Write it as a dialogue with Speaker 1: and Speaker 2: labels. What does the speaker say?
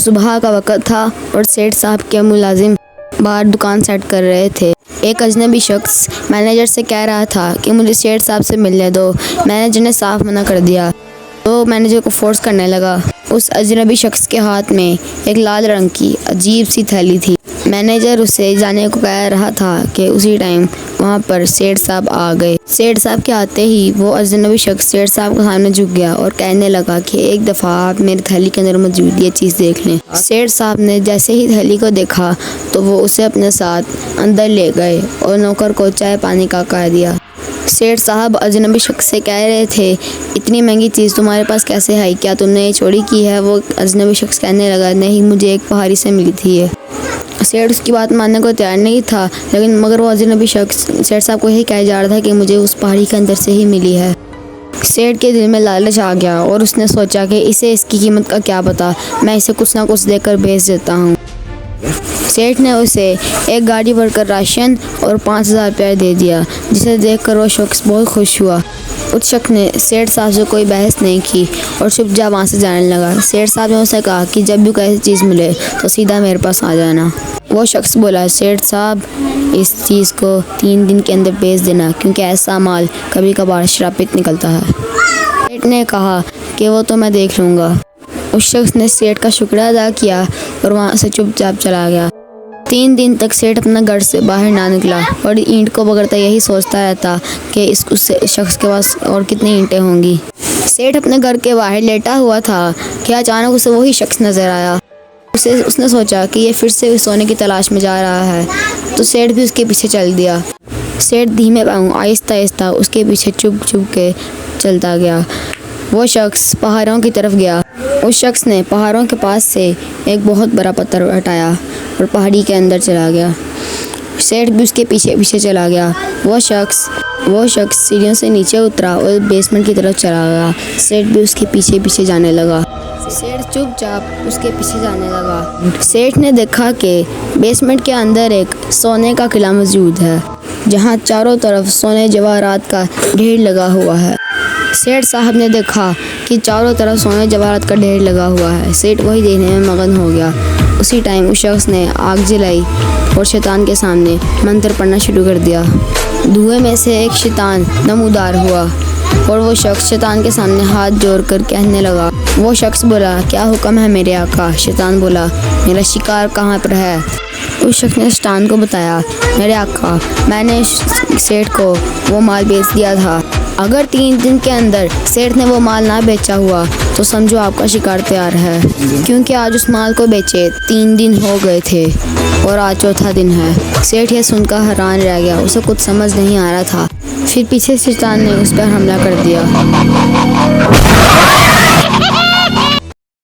Speaker 1: صبح کا وقت تھا اور سیٹھ صاحب کے ملازم باہر دکان سیٹ کر رہے تھے۔ ایک اجنبی شخص مینیجر سے کہہ رہا تھا کہ مجھے سیٹھ صاحب سے ملنے دو۔ مینیجر نے صاف منع کر دیا تو مینیجر کو فورس کرنے لگا۔ اس اجنبی شخص کے ہاتھ میں ایک لال رنگ کی عجیب سی تھیلی تھی۔ مینیجر اسے جانے کو کہہ رہا تھا کہ اسی ٹائم وہاں پر سیٹھ صاحب آ گئے۔ سیٹھ صاحب کے آتے ہی وہ اجنبی شخص سیٹھ صاحب کے سامنے جھک گیا اور کہنے لگا کہ ایک دفعہ آپ میری تھیلی کے اندر موجود یہ چیز دیکھ لیں۔ سیٹھ صاحب نے جیسے ہی تھیلی کو دیکھا تو وہ اسے اپنے ساتھ اندر لے گئے اور نوکر کو چائے پانی کا کہہ دیا۔ سیٹھ صاحب اجنبی شخص سے کہہ رہے تھے اتنی مہنگی چیز تمہارے پاس کیسے آئی، کیا تم نے یہ چوری کی ہے؟ وہ اجنبی شخص کہنے لگا نہیں، مجھے ایک پہاڑی سے ملی تھی یہ۔ سیٹھ اس کی بات ماننے کو تیار نہیں تھا، لیکن مگر وہ اجنبی شخص سیٹھ صاحب کو یہی کہہ جا رہا تھا کہ مجھے اس پہاڑی کے اندر سے ہی ملی ہے۔ سیٹھ کے دل میں لالچ آ گیا اور اس نے سوچا کہ اسے اس کی قیمت کا کیا پتا، میں اسے کچھ نہ کچھ دے کر بیچ دیتا ہوں۔ سیٹھ نے اسے ایک گاڑی بھر کر راشن اور 5000 روپے دے دیا، جسے دیکھ کر وہ شخص بہت خوش ہوا۔ اس شخص نے سیٹھ صاحب سے کوئی بحث نہیں کی اور چپ چاپ وہاں سے جانے لگا۔ سیٹھ صاحب نے اسے کہا کہ جب بھی کوئی ایسی چیز ملے تو سیدھا میرے پاس آ جانا۔ وہ شخص بولا سیٹھ صاحب اس چیز کو 3 دن کے اندر بیچ دینا، کیونکہ ایسا مال کبھی کبھار شرابت نکلتا ہے۔ سیٹھ نے کہا کہ وہ تو میں دیکھ لوں گا۔ اس شخص نے سیٹھ کا شکریہ ادا کیا اور وہاں سے چپ چاپ چلا گیا۔ 3 دن تک سیٹھ اپنا گھر سے باہر نہ نکلا اور اینٹ کو پکڑتا یہی سوچتا رہتا کہ اس شخص کے پاس اور کتنی اینٹیں ہوں گی۔ سیٹھ اپنے گھر کے باہر لیٹا ہوا تھا کہ اچانک اسے وہی شخص نظر آیا۔ اس نے سوچا کہ یہ پھر سے سونے کی تلاش میں جا رہا ہے، تو سیٹھ بھی اس کے پیچھے چل دیا۔ سیٹھ دھیمے پاؤں آہستہ آہستہ اس کے پیچھے چپ چپ کے چلتا گیا۔ وہ شخص پہاڑوں کی طرف گیا۔ اس شخص نے پہاڑوں کے پاس سے ایک بہت بڑا پتھر ہٹایا اور پہاڑی کے اندر چلا گیا۔ سیٹھ بھی اس کے پیچھے پیچھے چلا گیا۔ وہ شخص سیڑھیوں سے نیچے اترا اور بیسمنٹ کی طرف چلا گیا۔ سیٹھ بھی اس کے پیچھے پیچھے جانے لگا۔ سیٹھ چپ چاپ اس کے پیچھے جانے لگا۔ سیٹھ نے دیکھا کہ بیسمنٹ کے اندر ایک سونے کا قلعہ موجود ہے، جہاں چاروں طرف سونے جواہرات کا ڈھیر لگا ہوا ہے۔ سیٹھ صاحب نے دیکھا کہ چاروں طرف سونے جواہرات کا ڈھیر لگا ہوا ہے۔ سیٹھ وہی دیکھنے میں مگن ہو گیا۔ اسی ٹائم اس شخص نے آگ جلائی اور شیطان کے سامنے منتر پڑھنا شروع کر دیا۔ دھوئیں میں سے ایک شیطان نمودار ہوا اور وہ شخص شیطان کے سامنے ہاتھ جوڑ کر کہنے لگا۔ وہ شخص بولا کیا حکم ہے میرے آقا؟ شیطان بولا میرا شکار کہاں پر ہے؟ اس شخص نے شیطان کو بتایا میرے آقا میں نے سیٹھ کو وہ مال بیچ دیا تھا، اگر 3 دن کے اندر سیٹھ نے وہ مال نہ بیچا ہوا تو سمجھو آپ کا شکار تیار ہے، کیونکہ آج اس مال کو بیچے 3 دن ہو گئے تھے اور آج 4تھا دن ہے۔ سیٹھ یہ سن کر حیران رہ گیا، اسے کچھ سمجھ نہیں آ رہا تھا۔ پھر پیچھے سے شیطان نے اس پر حملہ کر دیا۔